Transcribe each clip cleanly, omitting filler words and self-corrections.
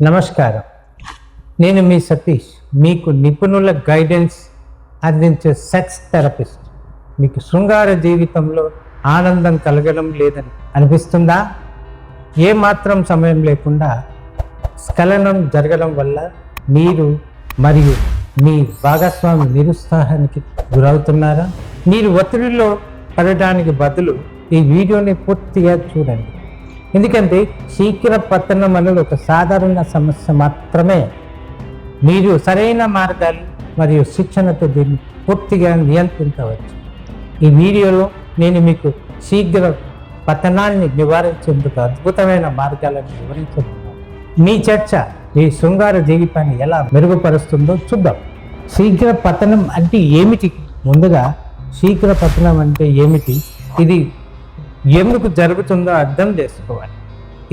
నమస్కారం. నేను మీ సతీష్. మీకు నిపుణుల గైడెన్స్ అందించే సెక్స్ థెరపిస్ట్. మీకు శృంగార జీవితంలో ఆనందం కలగడం లేదని అనిపిస్తుందా? ఏమాత్రం సమయం లేకుండా స్ఖలనం జరగడం వల్ల మీరు మరియు మీ భాగస్వామి నిరుత్సాహానికి గురవుతున్నారా? మీరు ఒత్తిడిలో పడడానికి బదులు ఈ వీడియోని పూర్తిగా చూడండి. ఎందుకంటే శీఘ్ర పతనం అనేది ఒక సాధారణ సమస్య మాత్రమే. మీరు సరైన మార్గాలు మరియు శిక్షణతో దీన్ని పూర్తిగా నియంత్రించవచ్చు. ఈ వీడియోలో నేను మీకు శీఘ్ర పతనాన్ని నివారించేందుకు అద్భుతమైన మార్గాలను వివరించబోతున్నాను. మీ చర్చ మీ శృంగార జీవితాన్ని ఎలా మెరుగుపరుస్తుందో చూద్దాం. శీఘ్ర పతనం అంటే ఏమిటి? ముందుగా శీఘ్ర పతనం అంటే ఏమిటి, ఇది ఎందుకు జరుగుతుందో అర్థం చేసుకోవాలి.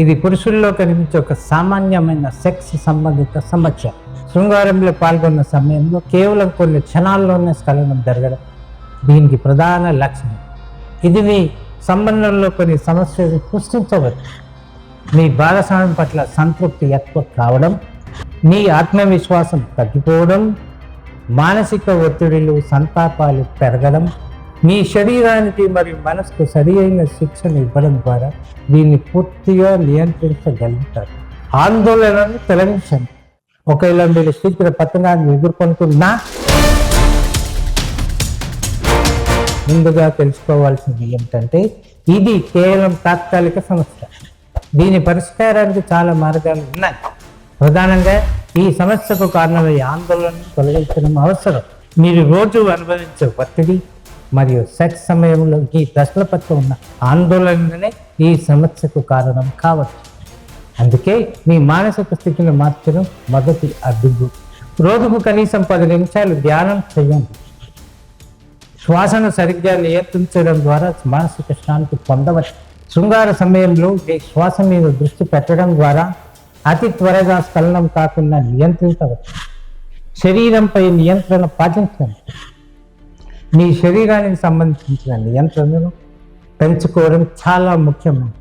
ఇది పురుషుల్లో కనిపించే ఒక సామాన్యమైన సెక్స్ సంబంధిత సమస్య. శృంగారంలో పాల్గొన్న సమయంలో కేవలం కొన్ని క్షణాల్లోనే స్ఖలనం జరగడం దీనికి ప్రధాన లక్షణం. ఇది మీ సంబంధంలో కొన్ని సమస్యలు సృష్టించవచ్చు. మీ భాగస్వామ్యం పట్ల సంతృప్తి ఎక్కువ కావడం, మీ ఆత్మవిశ్వాసం తగ్గిపోవడం, మానసిక ఒత్తిడిలు, సంతాపాలు పెరగడం, మీ శరీరానికి మరియు మనసుకు సరి అయిన శిక్షణ ఇవ్వడం ద్వారా దీన్ని పూర్తిగా నియంత్రించగలుగుతారు. ఆందోళనను తొలగించండి. ఒకవేళ మీరు శీఘ్ర పతనాన్ని ఎదుర్కొంటున్నా, ముందుగా తెలుసుకోవాల్సింది ఏమిటంటే ఇది కేవలం తాత్కాలిక సమస్య. దీని పరిష్కారానికి చాలా మార్గాలు ఉన్నాయి. ప్రధానంగా ఈ సమస్యకు కారణమయ్యే ఆందోళనను తొలగించడం అవసరం. మీరు రోజు అనుభవించే ఒత్తిడి మరియు సెక్స్ సమయంలో ఈ దశల పట్ల ఉన్న ఆందోళననే ఈ సమస్యకు కారణం కావచ్చు. అందుకే మీ మానసిక స్థితిని మార్చడం మొదటి అడుగు. రోజుకు కనీసం 10 నిమిషాలు ధ్యానం చేయండి. శ్వాసను సరిగ్గా నియంత్రించడం ద్వారా మానసిక శాంతి పొందవచ్చు. శృంగార సమయంలో మీ శ్వాస మీద దృష్టి పెట్టడం ద్వారా అతి త్వరగా స్ఖలనం కాకుండా నియంత్రించవచ్చు. శరీరంపై నియంత్రణ పాటించండి. మీ శరీరానికి సంబంధించిన నియంత్రణను పెంచుకోవడం చాలా ముఖ్యమైనది.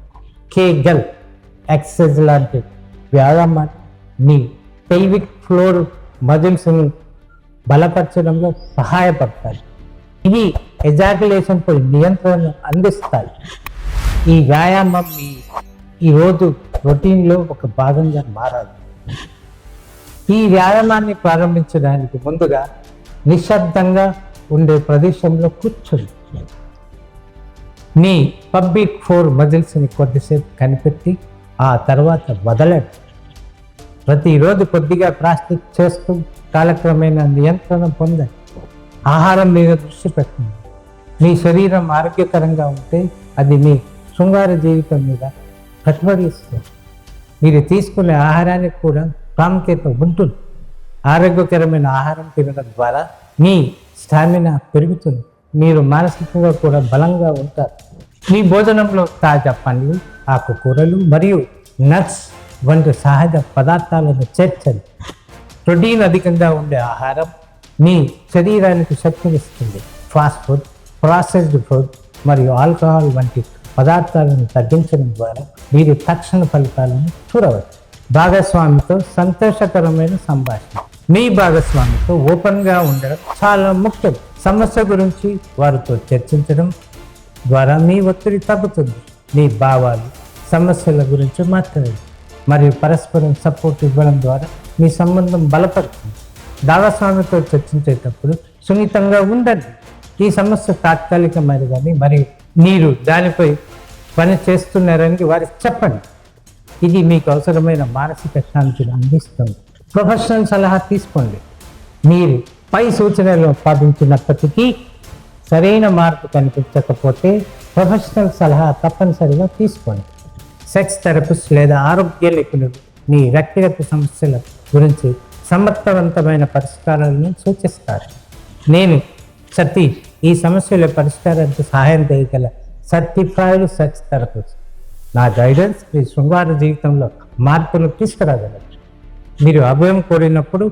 కేగల్ ఎక్సర్సైజ్ లాంటి వ్యాయామాలు మీ పెల్విక్ ఫ్లోర్ మజిల్స్ను బలపరచడంలో సహాయపడతాయి. ఇవి ఎజాక్యులేషన్పై నియంత్రణను అందిస్తాయి. ఈ వ్యాయామం ఈ రోజు రొటీన్లో ఒక భాగంగా మారాలి. ఈ వ్యాయామాన్ని ప్రారంభించడానికి ముందుగా నిశ్శబ్దంగా ఉండే ప్రదేశంలో కూర్చొని మీ పబ్లిక్ ఫ్లోర్ మజిల్స్ని కొద్దిసేపు కనిపెట్టి ఆ తర్వాత వదలండి. ప్రతిరోజు కొద్దిగా ప్రాక్టీస్ చేస్తూ కాలక్రమేణా నియంత్రణ పొందండి. ఆహారం మీద దృష్టి పెట్టండి. మీ శరీరం ఆరోగ్యకరంగా ఉంటే అది మీ శృంగార జీవితం మీద ప్రతిఫలిస్తుంది. మీరు తీసుకునే ఆహారానికి కూడా ప్రాముఖ్యత ఉంటుంది. ఆరోగ్యకరమైన ఆహారం తినడం ద్వారా మీ స్టామినా పెరుగుతుంది. మీరు మానసికంగా కూడా బలంగా ఉంటారు. మీ భోజనంలో తాజా పండ్లు, ఆకుకూరలు మరియు నట్స్ వంటి సహజ పదార్థాలను చేర్చండి. ప్రోటీన్ అధికంగా ఉండే ఆహారం మీ శరీరానికి శక్తినిస్తుంది. ఫాస్ట్ ఫుడ్, ప్రాసెస్డ్ ఫుడ్ మరియు ఆల్కహాల్ వంటి పదార్థాలను తగ్గించడం ద్వారా మీరు తక్షణ ఫలితాలను చూడవచ్చు. భాగస్వామితో సంతోషకరమైన సంభాషణ. మీ భాగస్వామితో ఓపెన్గా ఉండడం చాలా ముఖ్యం. సమస్య గురించి వారితో చర్చించడం ద్వారా మీ ఒత్తిడి తగ్గుతుంది. మీ భావాలు, సమస్యల గురించి మాట్లాడండి మరియు పరస్పరం సపోర్ట్ ఇవ్వడం ద్వారా మీ సంబంధం బలపడుతుంది. భాగస్వామితో చర్చించేటప్పుడు సున్నితంగా ఉండండి. ఈ సమస్య తాత్కాలికమైనదని మరియు మీరు దానిపై పని చేస్తున్నారని వారికి చెప్పండి. ఇది మీకు అవసరమైన మానసిక శాంతిని అందిస్తుంది. ప్రొఫెషనల్ సలహా తీసుకోండి. మీరు పై సూచనలు పాటించినప్పటికీ సరైన మార్పు కనిపించకపోతే ప్రొఫెషనల్ సలహా తప్పనిసరిగా తీసుకోండి. సెక్స్ థెరపిస్ట్ లేదా ఆరోగ్య నిపుణులు మీ వ్యక్తిగత సమస్యల గురించి సమర్థవంతమైన పరిష్కారాలను సూచిస్తారు. నేను సతీష్, ఈ సమస్యల పరిష్కారానికి సహాయం చేయగల సర్టిఫైడ్ సెక్స్ థెరపిస్ట్. నా గైడెన్స్ మీ శృంగార జీవితంలో మార్పును తీసుకురాగలరు. మీరు అభయం కోరినప్పుడు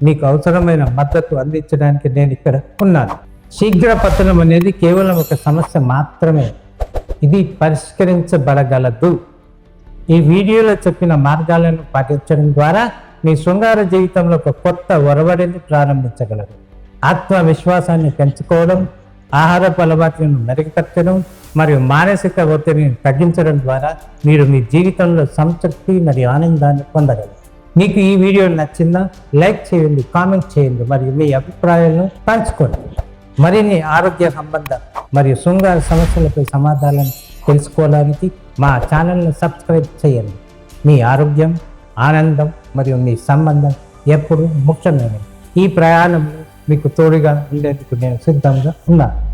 మీకు అవసరమైన మద్దతు అందించడానికి నేను ఇక్కడ ఉన్నాను. శీఘ్ర పతనం అనేది కేవలం ఒక సమస్య మాత్రమే. ఇది పరిష్కరించబడగలదు. ఈ వీడియోలో చెప్పిన మార్గాలను పాటించడం ద్వారా మీ శృంగార జీవితంలో ఒక కొత్త ఒరవడిని ప్రారంభించగలరు. ఆత్మవిశ్వాసాన్ని పెంచుకోవడం, ఆహారపు అలవాట్లను మెరుగుపరచడం మరియు మానసిక ఒత్తిడిని తగ్గించడం ద్వారా మీరు మీ జీవితంలో సంతృప్తి మరియు ఆనందాన్ని పొందగలరు. మీకు ఈ వీడియో నచ్చిందా? లైక్ చేయండి, కామెంట్ చేయండి మరియు మీ అభిప్రాయాలను పంచుకోండి. మరిన్ని ఆరోగ్య సంబంధ మరియు శృంగార సమస్యలపై సమాధానాలను తెలుసుకోవడానికి మా ఛానల్ని సబ్స్క్రైబ్ చేయండి. మీ ఆరోగ్యం, ఆనందం మరియు మీ సంబంధం ఎప్పుడూ ముఖ్యమైనది. ఈ ప్రయాణంలో మీకు తోడుగా ఉండేందుకు నేను సిద్ధంగా ఉన్నాను.